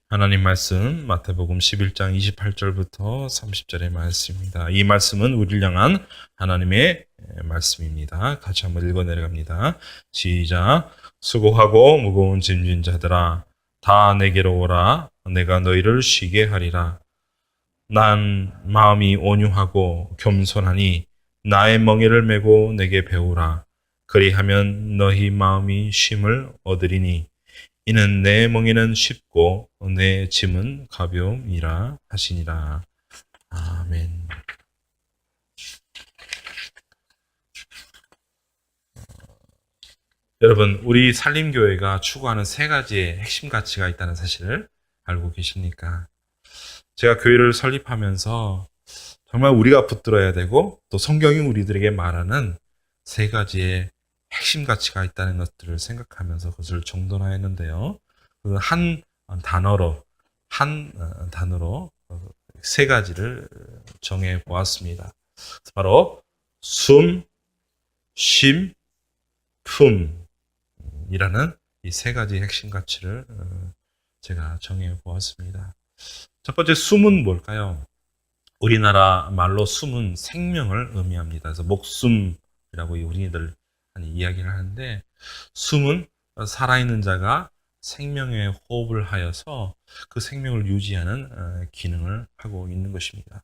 하나님 말씀 마태복음 11장 28절부터 30절의 말씀입니다. 이 말씀은 우리를 향한 하나님의 말씀입니다. 같이 한번 읽어 내려갑니다. 시작. 수고하고 무거운 짐진 자들아 다 내게로 오라. 내가 너희를 쉬게 하리라. 난 마음이 온유하고 겸손하니 나의 멍에를 메고 내게 배우라. 그리하면 너희 마음이 쉼을 얻으리니 이는 내 멍에는 쉽고 내 짐은 가벼움이라 하시니라. 아멘. 여러분, 우리 산림교회가 추구하는 세 가지의 핵심 가치가 있다는 사실을 알고 계십니까? 제가 교회를 설립하면서 정말 우리가 붙들어야 되고 또 성경이 우리들에게 말하는 세 가지의 핵심 가치가 있다는 것들을 생각하면서 그것을 정돈하였는데요. 한 단어로 세 가지를 정해 보았습니다. 바로 숨, 쉼, 품이라는 이 세 가지 핵심 가치를 제가 정해 보았습니다. 첫 번째 숨은 뭘까요? 우리나라 말로 숨은 생명을 의미합니다. 그래서 목숨이라고 우리들 이야기를 하는데, 숨은 살아있는 자가 생명에 호흡을 하여서 그 생명을 유지하는 기능을 하고 있는 것입니다.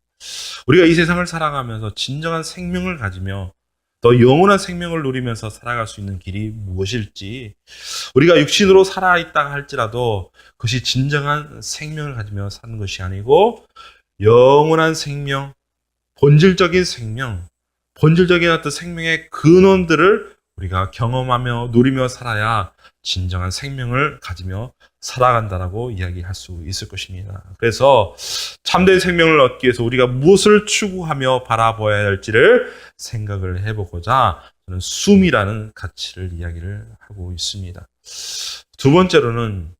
우리가 이 세상을 살아가면서 진정한 생명을 가지며 더 영원한 생명을 누리면서 살아갈 수 있는 길이 무엇일지, 우리가 육신으로 살아있다 할지라도 그것이 진정한 생명을 가지며 사는 것이 아니고 영원한 생명, 본질적인 생명, 본질적인 어떤 생명의 근원들을 우리가 경험하며 누리며 살아야 진정한 생명을 가지며 살아간다라고 이야기할 수 있을 것입니다. 그래서 참된 생명을 얻기 위해서 우리가 무엇을 추구하며 바라보아야 할지를 생각을 해보고자 저는 숨이라는 가치를 이야기를 하고 있습니다. 두 번째로는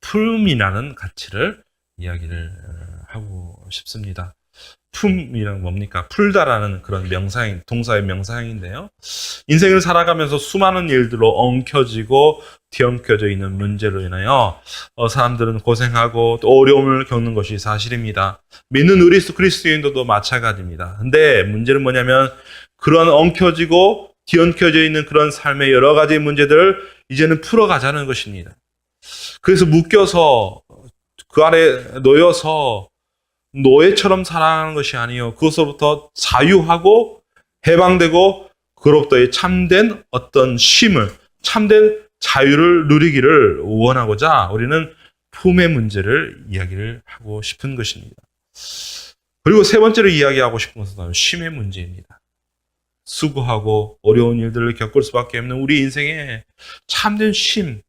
품이라는 가치를 이야기를 하고 싶습니다. 품이란 뭡니까? 풀다라는 그런 명사형, 동사의 명사형인데요. 인생을 살아가면서 수많은 일들로 엉켜지고 뒤엉켜져 있는 문제로 인하여 사람들은 고생하고 또 어려움을 겪는 것이 사실입니다. 믿는 우리 그리스도인들도 마찬가지입니다. 근데 문제는 뭐냐면 그런 엉켜지고 뒤엉켜져 있는 그런 삶의 여러 가지 문제들을 이제는 풀어가자는 것입니다. 그래서 묶여서 그 아래 놓여서 노예처럼 살아가는 것이 아니요, 그것으로부터 자유하고 해방되고 그로부터의 참된 어떤 쉼을, 참된 자유를 누리기를 원하고자 우리는 품의 문제를 이야기를 하고 싶은 것입니다. 그리고 세 번째로 이야기하고 싶은 것은 쉼의 문제입니다. 수고하고 어려운 일들을 겪을 수밖에 없는 우리 인생에 참된 쉼,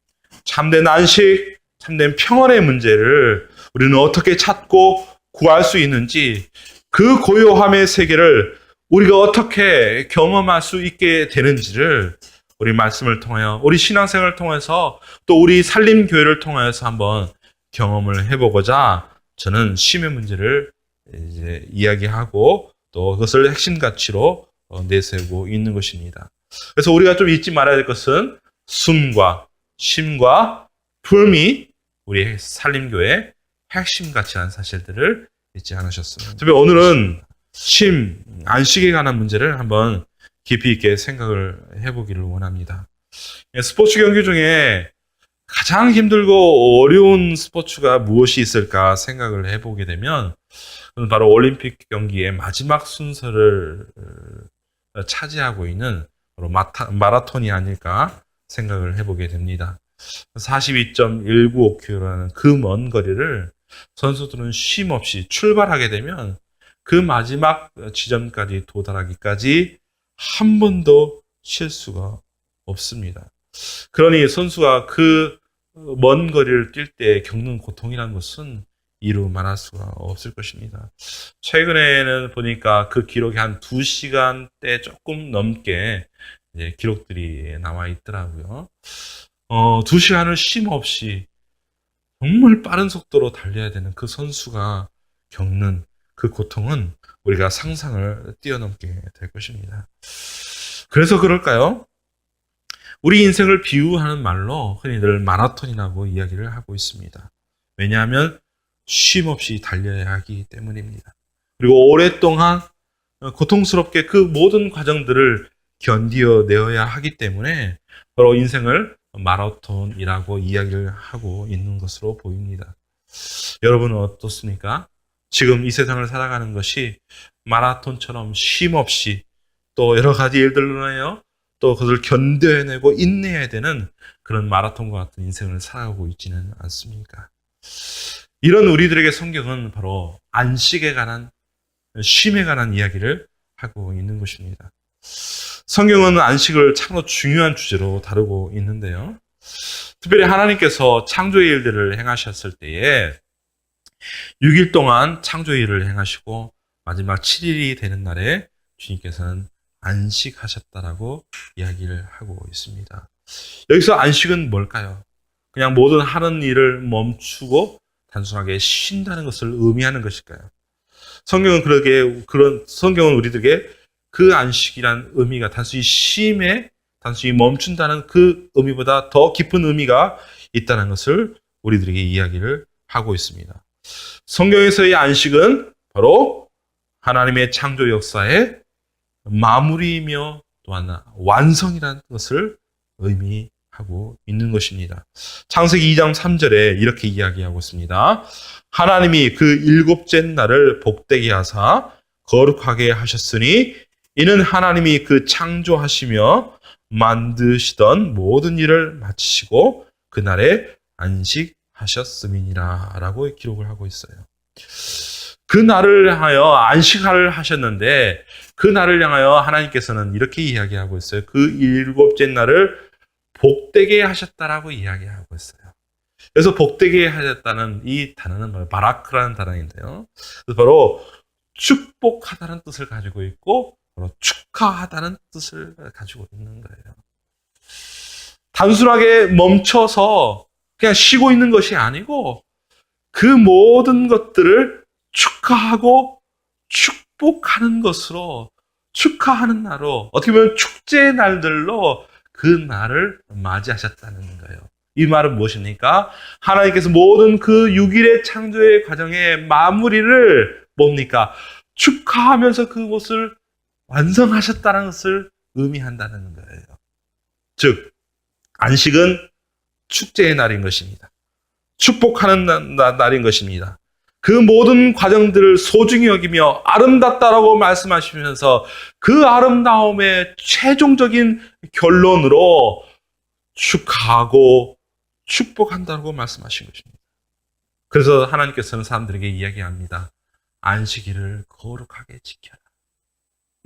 참된 안식, 참된 평안의 문제를 우리는 어떻게 찾고 구할 수 있는지, 그 고요함의 세계를 우리가 어떻게 경험할 수 있게 되는지를 우리 말씀을 통하여, 우리 신앙생활을 통해서 또 우리 산림교회를 통해서 한번 경험을 해보고자 저는 쉼의 문제를 이제 이야기하고 또 그것을 핵심 가치로 내세우고 있는 것입니다. 그래서 우리가 좀 잊지 말아야 될 것은 숨과 쉼과 품이 우리 산림교회 핵심 가치라는 사실들을 잊지 않으셨으면. 특히 오늘은 쉼, 안식에 관한 문제를 한번 깊이 있게 생각을 해보기를 원합니다. 스포츠 경기 중에 가장 힘들고 어려운 스포츠가 무엇이 있을까 생각을 해보게 되면 바로 올림픽 경기의 마지막 순서를 차지하고 있는 마라톤이 아닐까 생각을 해보게 됩니다. 42.195km라는 그 먼 거리를 선수들은 쉼 없이 출발하게 되면 그 마지막 지점까지 도달하기까지 한 번도 쉴 수가 없습니다. 그러니 선수가 그 먼 거리를 뛸 때 겪는 고통이라는 것은 이루 말할 수가 없을 것입니다. 최근에는 보니까 그 기록이 한 2시간대 조금 넘게 이제 기록들이 나와 있더라고요. 2시간을 쉼 없이 정말 빠른 속도로 달려야 되는 그 선수가 겪는 그 고통은 우리가 상상을 뛰어넘게 될 것입니다. 그래서 그럴까요? 우리 인생을 비유하는 말로 흔히들 마라톤이라고 이야기를 하고 있습니다. 왜냐하면 쉼 없이 달려야 하기 때문입니다. 그리고 오랫동안 고통스럽게 그 모든 과정들을 견디어내어야 하기 때문에 바로 인생을 마라톤이라고 이야기를 하고 있는 것으로 보입니다. 여러분은 어떻습니까? 지금 이 세상을 살아가는 것이 마라톤처럼 쉼 없이 또 여러 가지 일들로나요. 또 그것을 견뎌내고 인내해야 되는 그런 마라톤과 같은 인생을 살아가고 있지는 않습니까? 이런 우리들에게 성경은 바로 안식에 관한, 쉼에 관한 이야기를 하고 있는 것입니다. 성경은 안식을 참으로 중요한 주제로 다루고 있는데요. 특별히 하나님께서 창조의 일들을 행하셨을 때에 6일 동안 창조의 일을 행하시고 마지막 7일이 되는 날에 주님께서는 안식하셨다라고 이야기를 하고 있습니다. 여기서 안식은 뭘까요? 그냥 모든 하는 일을 멈추고 단순하게 쉰다는 것을 의미하는 것일까요? 성경은 우리들에게 그 안식이란 의미가 단순히 쉼에, 단순히 멈춘다는 그 의미보다 더 깊은 의미가 있다는 것을 우리들에게 이야기를 하고 있습니다. 성경에서의 안식은 바로 하나님의 창조 역사의 마무리이며 또한 완성이라는 것을 의미하고 있는 것입니다. 창세기 2장 3절에 이렇게 이야기하고 있습니다. 하나님이 그 일곱째 날을 복되게 하사 거룩하게 하셨으니 이는 하나님이 그 창조하시며 만드시던 모든 일을 마치시고 그날에 안식하셨음이니라 라고 기록을 하고 있어요. 그 날을 하여 안식을 하셨는데 그 날을 향하여 하나님께서는 이렇게 이야기하고 있어요. 그 일곱째 날을 복되게 하셨다라고 이야기하고 있어요. 그래서 복되게 하셨다는 이 단어는 바라크라는 단어인데요. 그래서 바로 축복하다는 뜻을 가지고 있고 바로 축하하다는 뜻을 가지고 있는 거예요. 단순하게 멈춰서 그냥 쉬고 있는 것이 아니고 그 모든 것들을 축하하고 축복하는 것으로 축하하는 날로 어떻게 보면 축제의 날들로 그 날을 맞이하셨다는 거예요. 이 말은 무엇입니까? 하나님께서 모든 그 6일의 창조의 과정의 마무리를 뭡니까? 축하하면서 그것을 완성하셨다는 것을 의미한다는 거예요. 즉 안식은 축제의 날인 것입니다. 축복하는 날인 것입니다. 그 모든 과정들을 소중히 여기며 아름답다라고 말씀하시면서 그 아름다움의 최종적인 결론으로 축하하고 축복한다고 말씀하신 것입니다. 그래서 하나님께서는 사람들에게 이야기합니다. 안식일을 거룩하게 지켜라.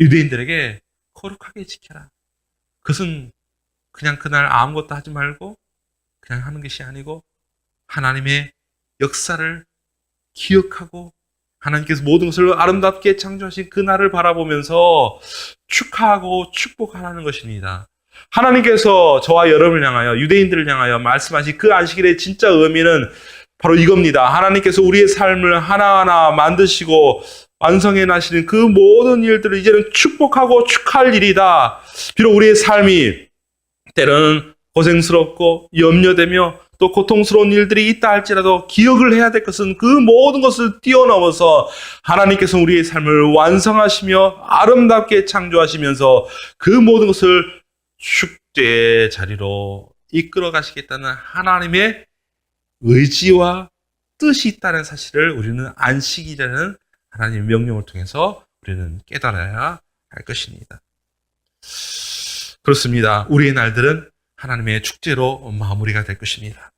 유대인들에게 거룩하게 지켜라. 그것은 그냥 그날 아무것도 하지 말고 그냥 하는 것이 아니고 하나님의 역사를 기억하고 하나님께서 모든 것을 아름답게 창조하신 그 날을 바라보면서 축하하고 축복하라는 것입니다. 하나님께서 저와 여러분을 향하여 유대인들을 향하여 말씀하신 그 안식일의 진짜 의미는 바로 이겁니다. 하나님께서 우리의 삶을 하나하나 만드시고 완성해 나시는 그 모든 일들을 이제는 축복하고 축하할 일이다. 비록 우리의 삶이 때로는 고생스럽고 염려되며 또 고통스러운 일들이 있다 할지라도 기억을 해야 될 것은 그 모든 것을 뛰어넘어서 하나님께서 우리의 삶을 완성하시며 아름답게 창조하시면서 그 모든 것을 축제의 자리로 이끌어 가시겠다는 하나님의 의지와 뜻이 있다는 사실을 우리는 안식이라는 하나님의 명령을 통해서 우리는 깨달아야 할 것입니다. 그렇습니다. 우리의 날들은 하나님의 축제로 마무리가 될 것입니다.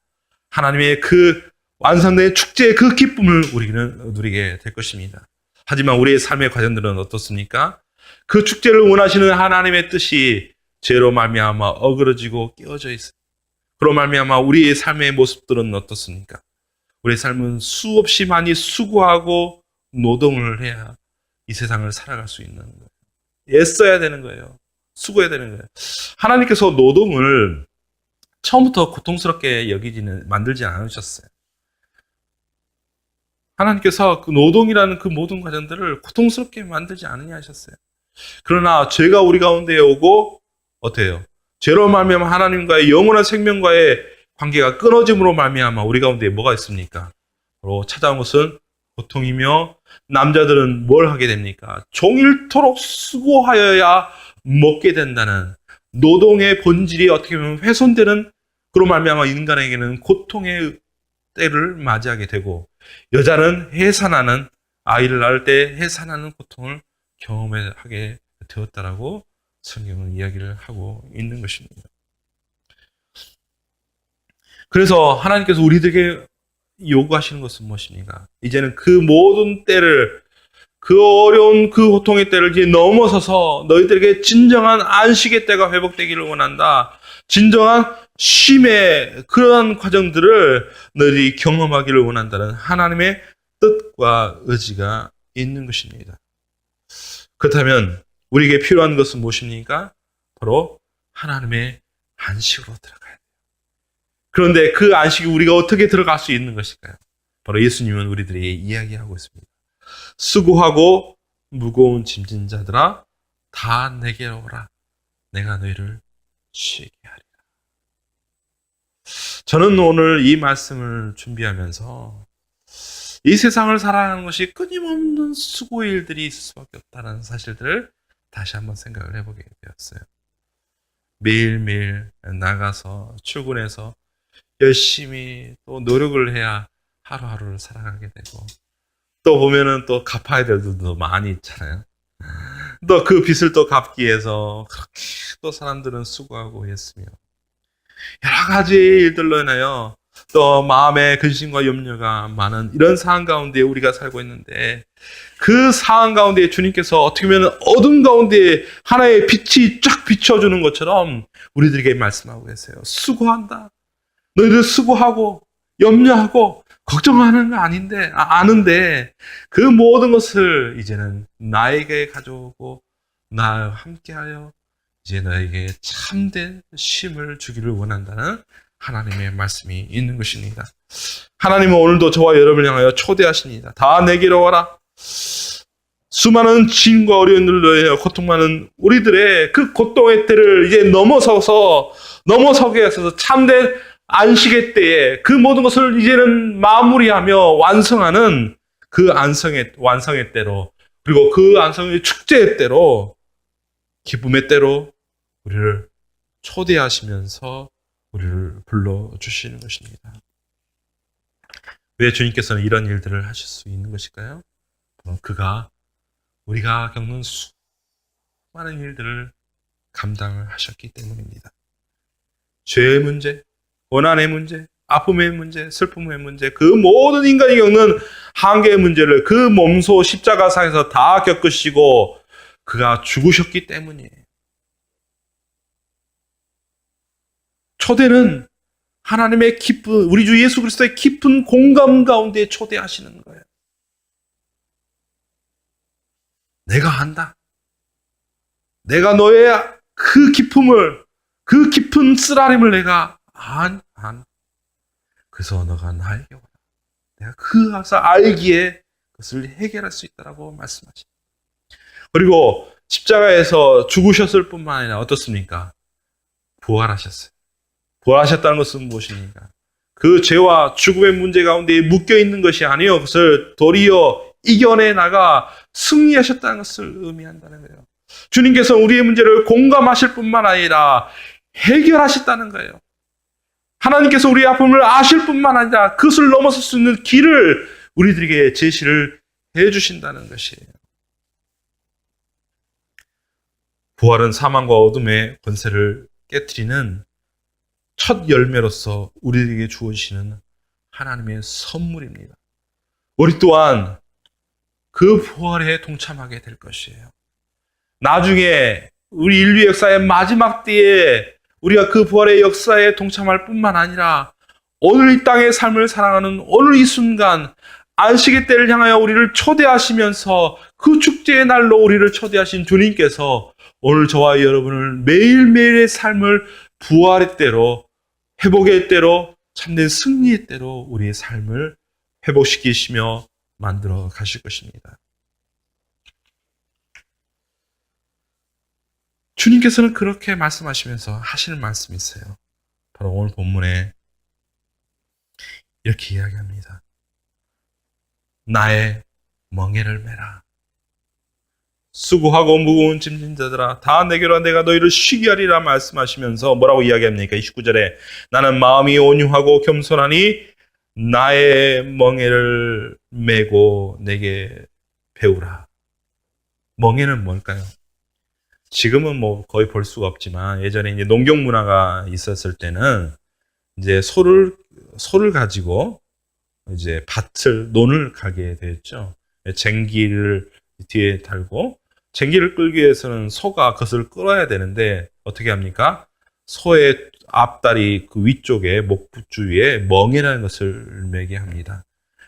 하나님의 그 완성된 축제의 그 기쁨을 우리는 누리게 될 것입니다. 하지만 우리의 삶의 과정들은 어떻습니까? 그 축제를 원하시는 하나님의 뜻이 죄로 말미암아 어그러지고 깨어져 있어요. 그로 말미암아 우리의 삶의 모습들은 어떻습니까? 우리의 삶은 수없이 많이 수고하고 노동을 해야 이 세상을 살아갈 수 있는 거예요. 애써야 되는 거예요. 수고해야 되는 거예요. 하나님께서 노동을 처음부터 고통스럽게 만들지 않으셨어요. 하나님께서 그 노동이라는 그 모든 과정들을 고통스럽게 만들지 않으냐 하셨어요. 그러나 죄가 우리 가운데 오고 어때요? 죄로 말미암아 하나님과의 영원한 생명과의 관계가 끊어짐으로 말미암아 우리 가운데 뭐가 있습니까? 바로 찾아온 것은 고통이며 남자들은 뭘 하게 됩니까? 종일토록 수고하여야 먹게 된다는 노동의 본질이 어떻게 보면 훼손되는 그로 말미암아 인간에게는 고통의 때를 맞이하게 되고 여자는 해산하는 아이를 낳을 때 해산하는 고통을 경험하게 되었다라고 성경은 이야기를 하고 있는 것입니다. 그래서 하나님께서 우리들에게 요구하시는 것은 무엇입니까? 이제는 그 모든 때를 그 어려운 그 고통의 때를 이제 넘어서서 너희들에게 진정한 안식의 때가 회복되기를 원한다. 진정한 쉼의 그러한 과정들을 너희들이 경험하기를 원한다는 하나님의 뜻과 의지가 있는 것입니다. 그렇다면 우리에게 필요한 것은 무엇입니까? 바로 하나님의 안식으로 들어가야 돼요. 그런데 그 안식이 우리가 어떻게 들어갈 수 있는 것일까요? 바로 예수님은 우리들에게 이야기하고 있습니다. 수고하고 무거운 짐진 자들아 다 내게로 오라. 내가 너희를 쉬게 하리라. 저는 오늘 이 말씀을 준비하면서 이 세상을 살아가는 것이 끊임없는 수고의 일들이 있을 수밖에 없다는 사실들을 다시 한번 생각을 해보게 되었어요. 매일매일 나가서 출근해서 열심히 또 노력을 해야 하루하루를 살아가게 되고 또 보면은 또 갚아야 될 일도 많이 있잖아요. 또 그 빚을 또 갚기 위해서 그렇게 또 사람들은 수고하고 했으며 여러 가지 일들로 인하여 또 마음의 근심과 염려가 많은 이런 상황 가운데 우리가 살고 있는데 그 상황 가운데 주님께서 어떻게 보면 어둠 가운데 하나의 빛이 쫙 비춰주는 것처럼 우리들에게 말씀하고 계세요. 수고한다. 너희들 수고하고 염려하고 걱정하는 거 아는데 그 모든 것을 이제는 나에게 가져오고 나와 함께하여 이제 너에게 참된 쉼을 주기를 원한다는 하나님의 말씀이 있는 것입니다. 하나님은 오늘도 저와 여러분을 향하여 초대하십니다. 다 내게로 와라. 수많은 짐과 어려움들로 인하여 고통하는 우리들의 그 고통의 때를 이제 넘어서게 해서 참된 안식의 때에 그 모든 것을 이제는 마무리하며 완성하는 그 완성의 때로 그리고 그 안성의 축제의 때로 기쁨의 때로 우리를 초대하시면서 우리를 불러주시는 것입니다. 왜 주님께서는 이런 일들을 하실 수 있는 것일까요? 우리가 겪는 수많은 일들을 감당을 하셨기 때문입니다. 죄의 문제, 고난의 문제, 아픔의 문제, 슬픔의 문제, 그 모든 인간이 겪는 한계의 문제를 그 몸소 십자가상에서 다 겪으시고 그가 죽으셨기 때문이에요. 초대는 하나님의 깊은 우리 주 예수 그리스도의 깊은 공감 가운데 초대하시는 거예요. 내가 안다. 내가 너의 그 기쁨을 그 깊은 쓰라림을 내가 안. 그래서 너가 나에게 오라. 내가 그 가서 알기에 그것을 해결할 수 있다라고 말씀하십니다. 그리고 십자가에서 죽으셨을 뿐만 아니라 어떻습니까? 부활하셨어요. 부활하셨다는 것은 무엇입니까? 그 죄와 죽음의 문제 가운데 묶여 있는 것이 아니요, 그것을 도리어 이겨내 나가 승리하셨다는 것을 의미한다는 거예요. 주님께서 우리의 문제를 공감하실 뿐만 아니라 해결하셨다는 거예요. 하나님께서 우리의 아픔을 아실 뿐만 아니라 그것을 넘어설 수 있는 길을 우리들에게 제시를 해주신다는 것이에요. 부활은 사망과 어둠의 권세를 깨트리는 첫 열매로서 우리에게 주어지시는 하나님의 선물입니다. 우리 또한 그 부활에 동참하게 될 것이에요. 나중에 우리 인류 역사의 마지막 때에 우리가 그 부활의 역사에 동참할 뿐만 아니라 오늘 이 땅의 삶을 살아가는 오늘 이 순간 안식의 때를 향하여 우리를 초대하시면서 그 축제의 날로 우리를 초대하신 주님께서 오늘 저와 여러분을 매일매일의 삶을 부활의 때로 회복의 때로 참된 승리의 때로 우리의 삶을 회복시키시며 만들어 가실 것입니다. 주님께서는 그렇게 말씀하시면서 하시는 말씀이 있어요. 바로 오늘 본문에 이렇게 이야기합니다. 나의 멍에를 메라. 수고하고 무거운 짐진 자들아 다 내게로 와 내가 너희를 쉬게 하리라 말씀하시면서 뭐라고 이야기합니까? 29절에 나는 마음이 온유하고 겸손하니 나의 멍에를 메고 내게 배우라. 멍에는 뭘까요? 지금은 뭐 거의 볼 수가 없지만 예전에 이제 농경 문화가 있었을 때는 이제 소를 가지고 이제 논을 가게 되었죠. 쟁기를 뒤에 달고 쟁기를 끌기 위해서는 소가 그것을 끌어야 되는데 어떻게 합니까? 소의 앞다리 그 위쪽에 목부 주위에 멍에라는 것을 매게 합니다.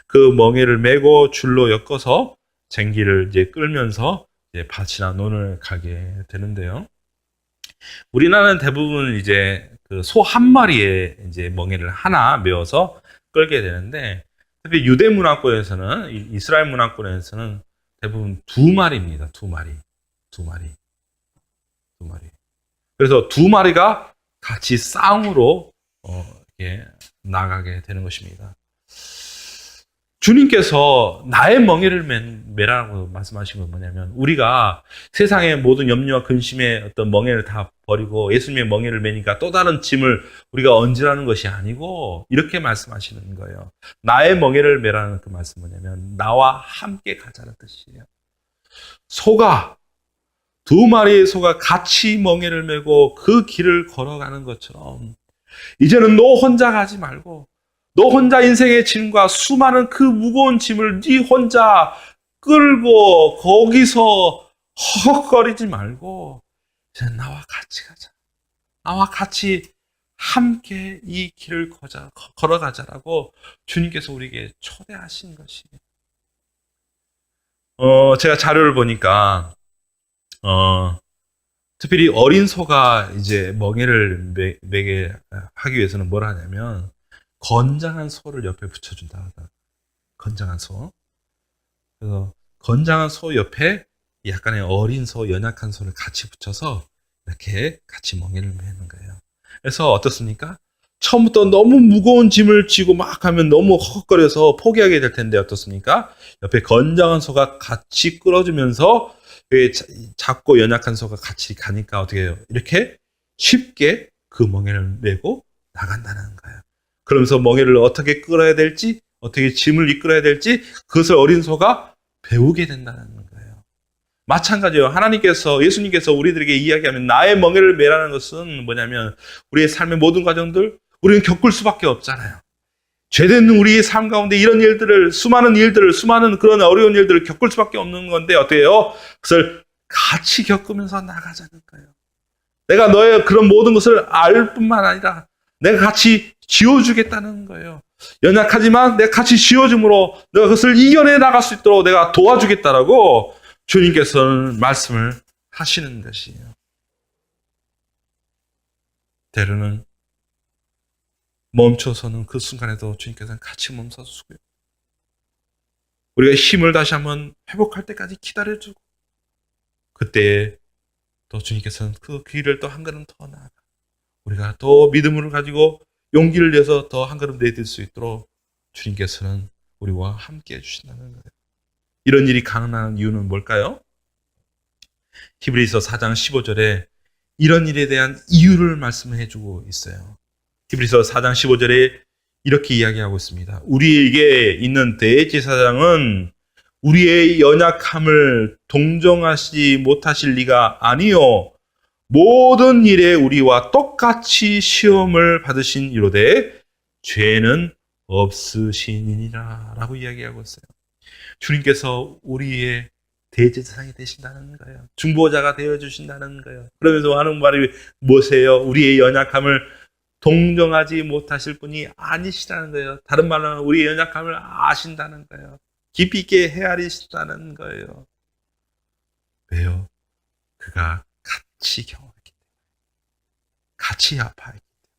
그 멍에를 매고 줄로 엮어서 쟁기를 이제 끌면서 이제 밭이나 논을 가게 되는데요. 우리나라는 대부분 이제 그 소 한 마리에 이제 멍에를 하나 메어서 끌게 되는데 특히 유대 문화권에서는 이스라엘 문화권에서는 대부분 두 마리입니다. 두 마리. 그래서 두 마리가 같이 쌍으로 이렇게 나가게 되는 것입니다. 주님께서 나의 멍에를 메라고 말씀하신 건 뭐냐면 우리가 세상의 모든 염려와 근심의 어떤 멍에를 다 버리고 예수님의 멍에를 메니까 또 다른 짐을 우리가 얹으라는 것이 아니고 이렇게 말씀하시는 거예요. 나의 멍에를 메라는 그 말씀은 뭐냐면 나와 함께 가자는 뜻이에요. 두 마리의 소가 같이 멍에를 메고 그 길을 걸어가는 것처럼 이제는 너 혼자 가지 말고 너 혼자 인생의 짐과 수많은 그 무거운 짐을 네 혼자 끌고 거기서 허걱거리지 말고 이제 나와 같이 가자. 나와 같이 함께 이 길을 걸어가자라고 주님께서 우리에게 초대하신 것이에요. 제가 자료를 보니까 특별히 어린 소가 이제 멍에를 매게 하기 위해서는 뭘 하냐면 건장한 소를 옆에 붙여준다. 건장한 소. 그래서 건장한 소 옆에 약간의 어린 소, 연약한 소를 같이 붙여서 이렇게 같이 멍에를 매는 거예요. 그래서 어떻습니까? 처음부터 너무 무거운 짐을 지고 막 하면 너무 헉헉거려서 포기하게 될 텐데 어떻습니까? 옆에 건장한 소가 같이 끌어주면서 작고 연약한 소가 같이 가니까 어떻게 해요? 이렇게 쉽게 그 멍에를 메고 나간다는 거예요. 그러면서 멍에를 어떻게 끌어야 될지, 어떻게 짐을 이끌어야 될지 그것을 어린 소가 배우게 된다는 거예요. 마찬가지예요. 예수님께서 우리들에게 이야기하면 나의 멍에를 메라는 것은 뭐냐면 우리의 삶의 모든 과정들 우리는 겪을 수밖에 없잖아요. 죄된 우리의 삶 가운데 이런 수많은 그런 어려운 일들을 겪을 수밖에 없는 건데 어떻게 해요? 그것을 같이 겪으면서 나가자는 거예요. 내가 너의 그런 모든 것을 알 뿐만 아니라 내가 같이 지어주겠다는 거예요. 연약하지만 내가 같이 지어줌으로 내가 그것을 이겨내 나갈 수 있도록 내가 도와주겠다라고 주님께서는 말씀을 하시는 것이에요. 때로는 멈춰서는 그 순간에도 주님께서는 같이 멈춰주고요. 우리가 힘을 다시 한번 회복할 때까지 기다려주고 그때 또 주님께서는 그 길을 또 한 걸음 더 나아가 우리가 더 믿음을 가지고 용기를 내서 더 한 걸음 내딜 수 있도록 주님께서는 우리와 함께 해주신다는 거예요. 이런 일이 가능한 이유는 뭘까요? 히브리서 4장 15절에 이런 일에 대한 이유를 말씀해 주고 있어요. 히브리서 4장 15절에 이렇게 이야기하고 있습니다. 우리에게 있는 대제사장은 우리의 연약함을 동정하지 못하실 리가 아니요 모든 일에 우리와 똑같이 시험을 받으신 이로되 죄는 없으시니라 라고 이야기하고 있어요. 주님께서 우리의 대제사장이 되신다는 거예요. 중보자가 되어주신다는 거예요. 그러면서 하는 말이 무엇이에요? 우리의 연약함을 동정하지 못하실 분이 아니시다는 거예요. 다른 말로는 우리의 연약함을 아신다는 거예요. 깊이 있게 헤아리시다는 거예요. 왜요? 그가 같이 경험했기 때문에. 같이 아파했기 때문에.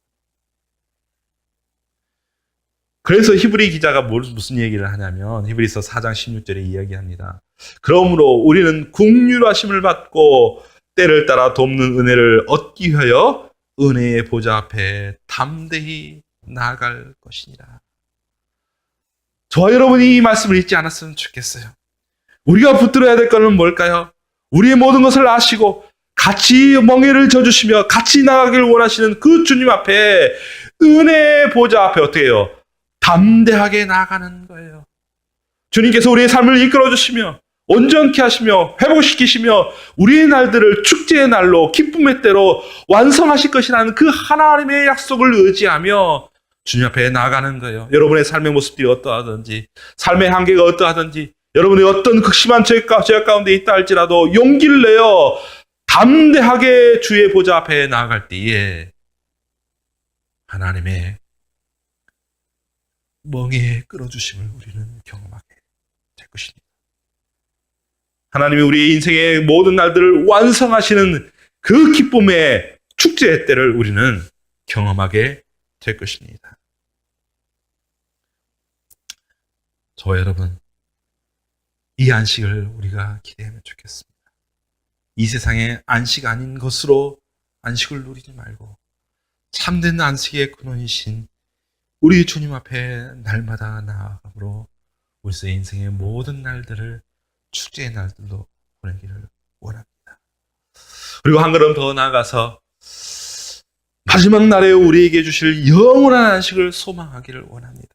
그래서 히브리 기자가 무슨 얘기를 하냐면 히브리서 4장 16절에 이야기합니다. 그러므로 우리는 긍휼하심을 받고 때를 따라 돕는 은혜를 얻기 위하여 은혜의 보좌 앞에 담대히 나아갈 것이니라. 저와 여러분이 이 말씀을 잊지 않았으면 좋겠어요. 우리가 붙들어야 될 것은 뭘까요? 우리의 모든 것을 아시고 같이 멍에를 져주시며 같이 나가길 원하시는 그 주님 앞에, 은혜의 보좌 앞에 어떻게 해요? 담대하게 나아가는 거예요. 주님께서 우리의 삶을 이끌어 주시며 온전케 하시며 회복시키시며 우리의 날들을 축제의 날로 기쁨의 때로 완성하실 것이라는 그 하나님의 약속을 의지하며 주님 앞에 나아가는 거예요. 여러분의 삶의 모습들이 어떠하든지, 삶의 한계가 어떠하든지, 여러분이 어떤 극심한 죄악 가운데 있다 할지라도 용기를 내어 담대하게 주의 보좌 앞에 나아갈 때에 하나님의 멍에 끌어주심을 우리는 경험하게 될 것입니다. 하나님이 우리 인생의 모든 날들을 완성하시는 그 기쁨의 축제의 때를 우리는 경험하게 될 것입니다. 저와 여러분, 이 안식을 우리가 기대하면 좋겠습니다. 이 세상의 안식 아닌 것으로 안식을 누리지 말고 참된 안식의 근원이신 우리 주님 앞에 날마다 나아감으로 우리의 인생의 모든 날들을 축제의 날들로 보내기를 원합니다. 그리고 한 걸음 더 나아가서 마지막 날에 우리에게 주실 영원한 안식을 소망하기를 원합니다.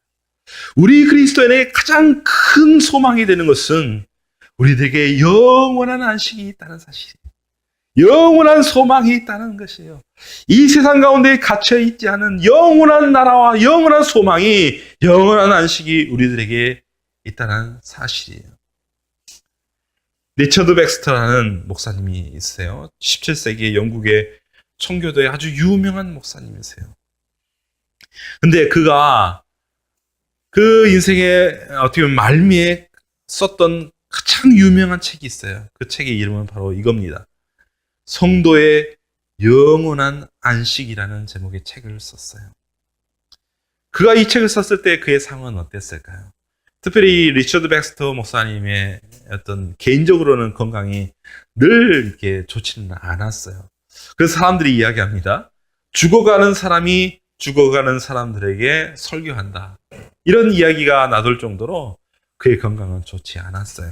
우리 그리스도인의 가장 큰 소망이 되는 것은 우리들에게 영원한 안식이 있다는 사실이에요. 영원한 소망이 있다는 것이에요. 이 세상 가운데 갇혀 있지 않은 영원한 나라와 영원한 소망이, 영원한 안식이 우리들에게 있다는 사실이에요. 리처드 백스터라는 목사님이 있어요. 17세기 영국의 청교도의 아주 유명한 목사님이세요. 근데 그가 그 인생의 어떻게 보면 말미에 썼던 가장 유명한 책이 있어요. 그 책의 이름은 바로 이겁니다. 성도의 영원한 안식이라는 제목의 책을 썼어요. 그가 이 책을 썼을 때 그의 상황은 어땠을까요? 특별히 리처드 백스터 목사님의 어떤 개인적으로는 건강이 늘 이렇게 좋지는 않았어요. 그래서 사람들이 이야기합니다. 죽어가는 사람이 죽어가는 사람들에게 설교한다. 이런 이야기가 나돌 정도로 그의 건강은 좋지 않았어요.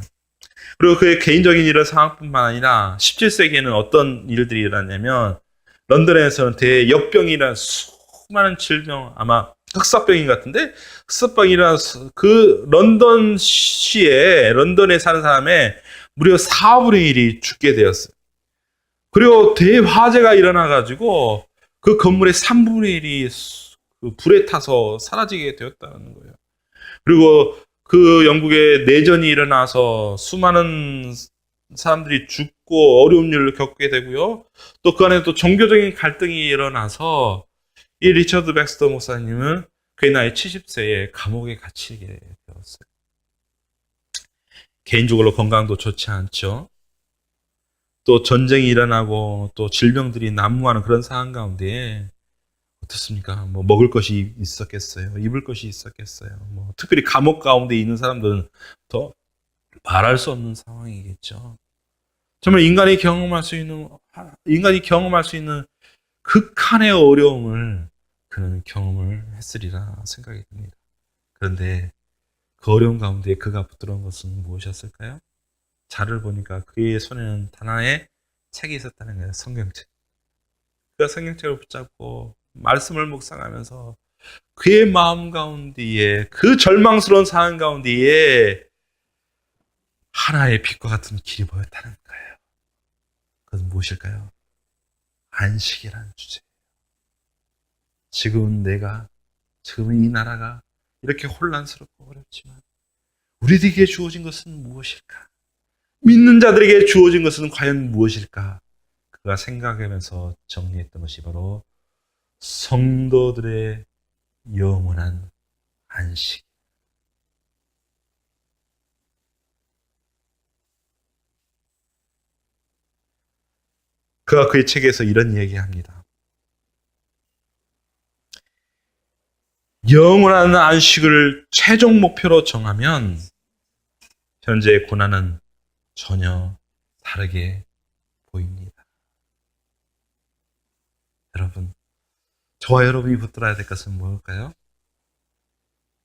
그리고 그의 개인적인 이런 상황뿐만 아니라 17세기에는 어떤 일들이 일어났냐면 런던에서는 대역병이라는 수많은 질병, 아마 흑사병인 것 같은데 흑사병이라서 그 런던시에, 런던에 사는 사람의 무려 4분의 1이 죽게 되었어요. 그리고 대화재가 일어나가지고 그 건물의 3분의 1이 불에 타서 사라지게 되었다는 거예요. 그리고 그 영국에 내전이 일어나서 수많은 사람들이 죽고 어려운 일을 겪게 되고요. 또 그 안에 또 종교적인 갈등이 일어나서 이 리처드 백스터 목사님은 그의 나이 70세에 감옥에 갇히게 되었어요. 개인적으로 건강도 좋지 않죠. 또 전쟁이 일어나고 또 질병들이 난무하는 그런 상황 가운데 어떻습니까? 뭐 먹을 것이 있었겠어요? 입을 것이 있었겠어요? 뭐 특별히 감옥 가운데 있는 사람들은 더 말할 수 없는 상황이겠죠. 정말 인간이 경험할 수 있는 극한의 어려움을 그는 경험을 했으리라 생각이 듭니다. 그런데 그 어려움 가운데 그가 붙들어온 것은 무엇이었을까요? 자를 보니까 그의 손에는 단 하나의 책이 있었다는 거예요. 성경책. 그가 성경책을 붙잡고 말씀을 묵상하면서 그의 마음 가운데에, 그 절망스러운 상황 가운데에 하나의 빛과 같은 길이 보였다는 거예요. 그것은 무엇일까요? 안식이라는 주제예요. 지금은 이 나라가 이렇게 혼란스럽고 어렵지만 우리들에게 주어진 것은 무엇일까? 믿는 자들에게 주어진 것은 과연 무엇일까? 그가 생각하면서 정리했던 것이 바로 성도들의 영원한 안식. 그가 그의 책에서 이런 이야기합니다. 영원한 안식을 최종 목표로 정하면 현재의 고난은 전혀 다르게 보입니다. 여러분, 저와 여러분이 붙들어야 될 것은 뭘까요?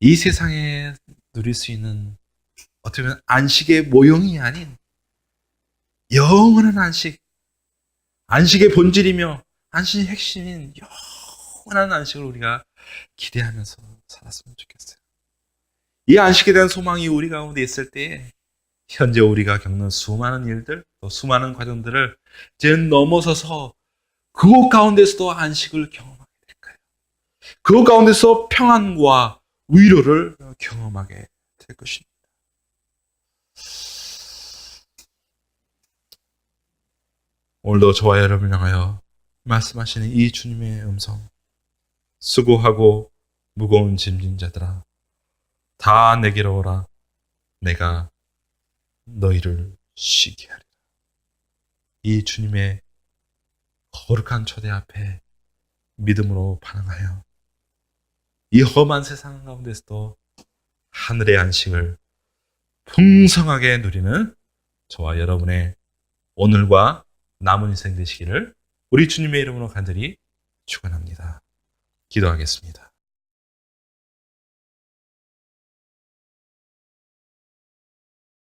이 세상의 누릴 수 있는 어떻게 보면 안식의 모형이 아닌 영원한 안식, 안식의 본질이며 안식의 핵심인 영원한 안식을 우리가 기대하면서 살았으면 좋겠어요. 이 안식에 대한 소망이 우리 가운데 있을 때에 현재 우리가 겪는 수많은 일들, 또 수많은 과정들을 이제 넘어서서 그곳 가운데서도 안식을 경험하게 될 거예요. 그곳 가운데서 평안과 위로를 경험하게 될 것입니다. 오늘도 저와 여러분을 향하여 말씀하시는 이 주님의 음성, 수고하고 무거운 짐진 자들아 다 내게로 오라. 내가 너희를 쉬게 하리라. 이 주님의 거룩한 초대 앞에 믿음으로 반응하여 이 험한 세상 가운데서도 하늘의 안식을 풍성하게 누리는 저와 여러분의 오늘과 남은 인생 되시기를 우리 주님의 이름으로 간절히 축원합니다. 기도하겠습니다.